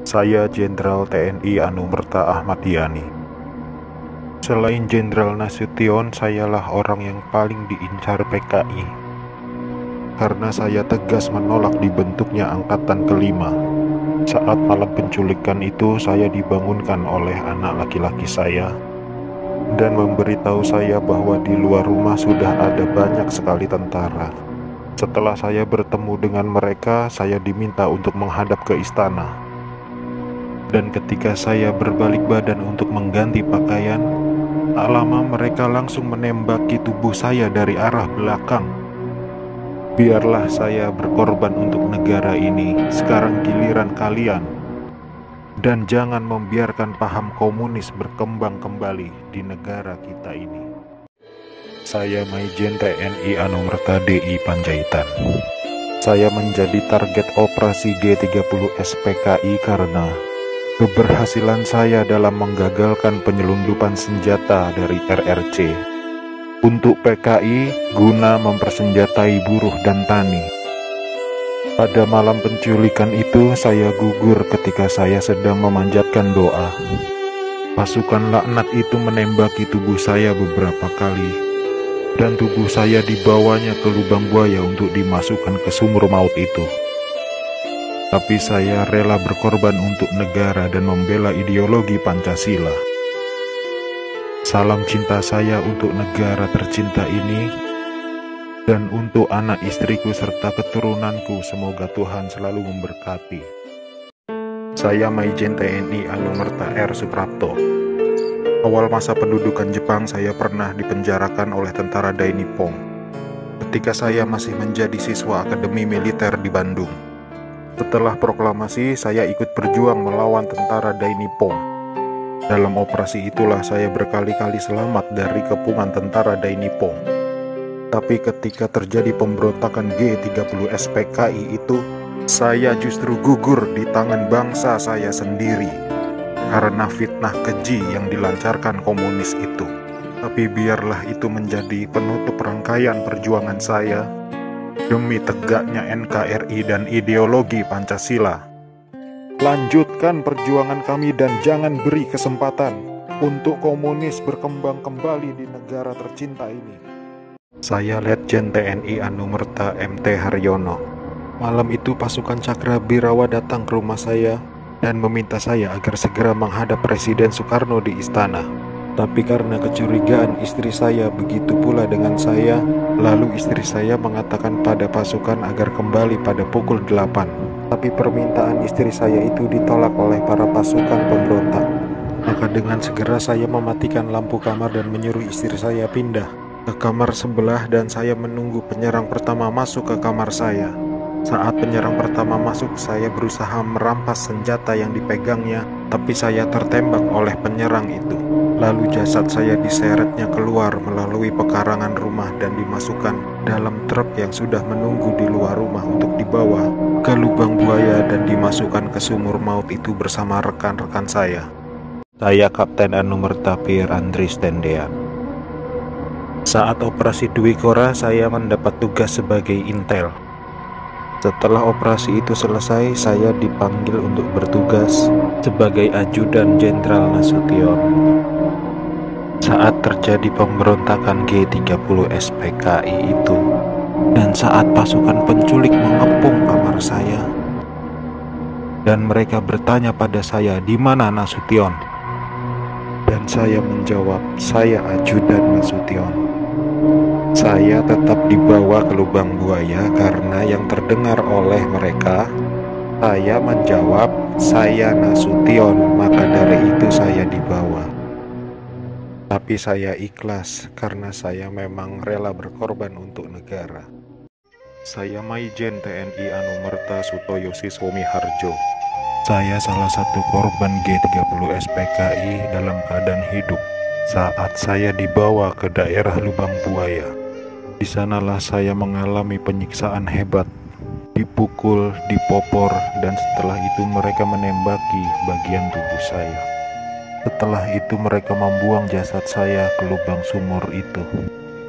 Saya Jenderal TNI Anumerta Ahmad Yani. Selain Jenderal Nasution, sayalah orang yang paling diincar PKI. Karena saya tegas menolak dibentuknya Angkatan Kelima. Saat malam penculikan itu, saya dibangunkan oleh anak laki-laki saya dan memberitahu saya bahwa di luar rumah sudah ada banyak sekali tentara. Setelah saya bertemu dengan mereka, saya diminta untuk menghadap ke istana. Dan ketika saya berbalik badan untuk mengganti pakaian, tak lama mereka langsung menembaki tubuh saya dari arah belakang. Biarlah saya berkorban untuk negara ini, sekarang giliran kalian. Dan jangan membiarkan paham komunis berkembang kembali di negara kita ini. Saya Maijen TNI Anumerta DI Panjaitan. Saya menjadi target operasi G30 SPKI karena keberhasilan saya dalam menggagalkan penyelundupan senjata dari RRC untuk PKI guna mempersenjatai buruh dan tani. Pada malam penculikan itu, saya gugur ketika saya sedang memanjatkan doa. Pasukan laknat itu menembaki tubuh saya beberapa kali, dan tubuh saya dibawanya ke lubang buaya untuk dimasukkan ke sumur maut itu. Tapi saya rela berkorban untuk negara dan membela ideologi Pancasila. Salam cinta saya untuk negara tercinta ini, dan untuk anak istriku serta keturunanku, semoga Tuhan selalu memberkati. Saya Maijen TNI Anumerta R. Suprapto. Awal masa pendudukan Jepang, saya pernah dipenjarakan oleh tentara Dai Nippon ketika saya masih menjadi siswa Akademi Militer di Bandung. Setelah proklamasi, saya ikut berjuang melawan tentara Dai Nippon. Dalam operasi itulah saya berkali-kali selamat dari kepungan tentara Dai Nippon. Tapi ketika terjadi pemberontakan G30 SPKI itu, saya justru gugur di tangan bangsa saya sendiri karena fitnah keji yang dilancarkan komunis itu. Tapi biarlah itu menjadi penutup rangkaian perjuangan saya demi tegaknya NKRI dan ideologi Pancasila. Lanjutkan perjuangan kami dan jangan beri kesempatan untuk komunis berkembang kembali di negara tercinta ini. Saya Letjen TNI Anumerta MT Haryono. Malam itu pasukan Cakra Birawa datang ke rumah saya dan meminta saya agar segera menghadap Presiden Soekarno di istana. Tapi karena kecurigaan istri saya begitu pula dengan saya, lalu istri saya mengatakan pada pasukan agar kembali pada pukul 8. Tapi permintaan istri saya itu ditolak oleh para pasukan pemberontak. Maka dengan segera saya mematikan lampu kamar dan menyuruh istri saya pindah ke kamar sebelah, dan saya menunggu penyerang pertama masuk ke kamar saya. Saat penyerang pertama masuk, saya berusaha merampas senjata yang dipegangnya, tapi saya tertembak oleh penyerang itu. Lalu jasad saya diseretnya keluar melalui pekarangan rumah dan dimasukkan dalam truk yang sudah menunggu di luar rumah untuk dibawa ke lubang buaya dan dimasukkan ke sumur maut itu bersama rekan-rekan saya. Saya Kapten Anumerta Pier Andris Tendean. Saat operasi Dwi Kora, saya mendapat tugas sebagai intel. Setelah operasi itu selesai, saya dipanggil untuk bertugas sebagai ajudan Jenderal Nasution. Saat terjadi pemberontakan G30 SPKI itu, dan saat pasukan penculik mengepung kamar saya, dan mereka bertanya pada saya, "Di mana Nasution?" Dan saya menjawab, "Saya ajudan Nasution." Saya tetap dibawa ke lubang buaya karena yang terdengar oleh mereka, saya menjawab, "Saya Nasution," maka dari itu saya dibawa. Tapi saya ikhlas karena saya memang rela berkorban untuk negara. Saya Maijen TNI Anumerta Sutoyo Siswomi Harjo. Saya salah satu korban G30 SPKI dalam keadaan hidup saat saya dibawa ke daerah lubang buaya. Di sanalah saya mengalami penyiksaan hebat, dipukul, dipopor, dan setelah itu mereka menembaki bagian tubuh saya. Setelah itu mereka membuang jasad saya ke lubang sumur itu.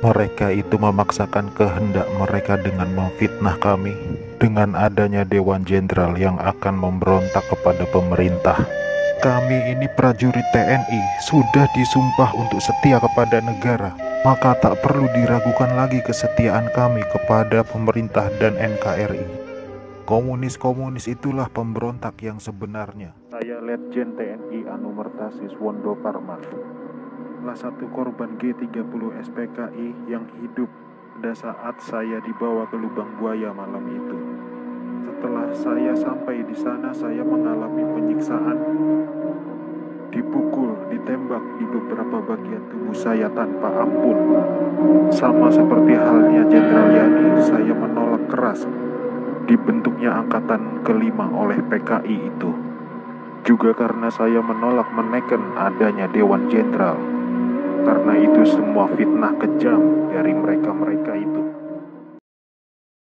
Mereka itu memaksakan kehendak mereka dengan memfitnah kami. dengan adanya Dewan Jenderal yang akan memberontak kepada pemerintah. Kami ini prajurit TNI sudah disumpah untuk setia kepada negara, maka tak perlu diragukan lagi kesetiaan kami kepada pemerintah dan NKRI. Komunis-komunis itulah pemberontak yang sebenarnya. Saya Letjen TNI Anumerta Siswondo Parman, salah satu korban G30 SPKI yang hidup pada saat saya dibawa ke lubang buaya malam itu. Setelah saya sampai di sana, saya mengalami penyiksaan, dipukul, ditembak di beberapa bagian tubuh saya tanpa ampun. Sama seperti halnya Jenderal Yani, saya menolak keras dibentuknya angkatan kelima oleh PKI itu. Juga karena saya menolak menekan adanya Dewan Jenderal. Karena itu semua fitnah kejam dari mereka-mereka itu.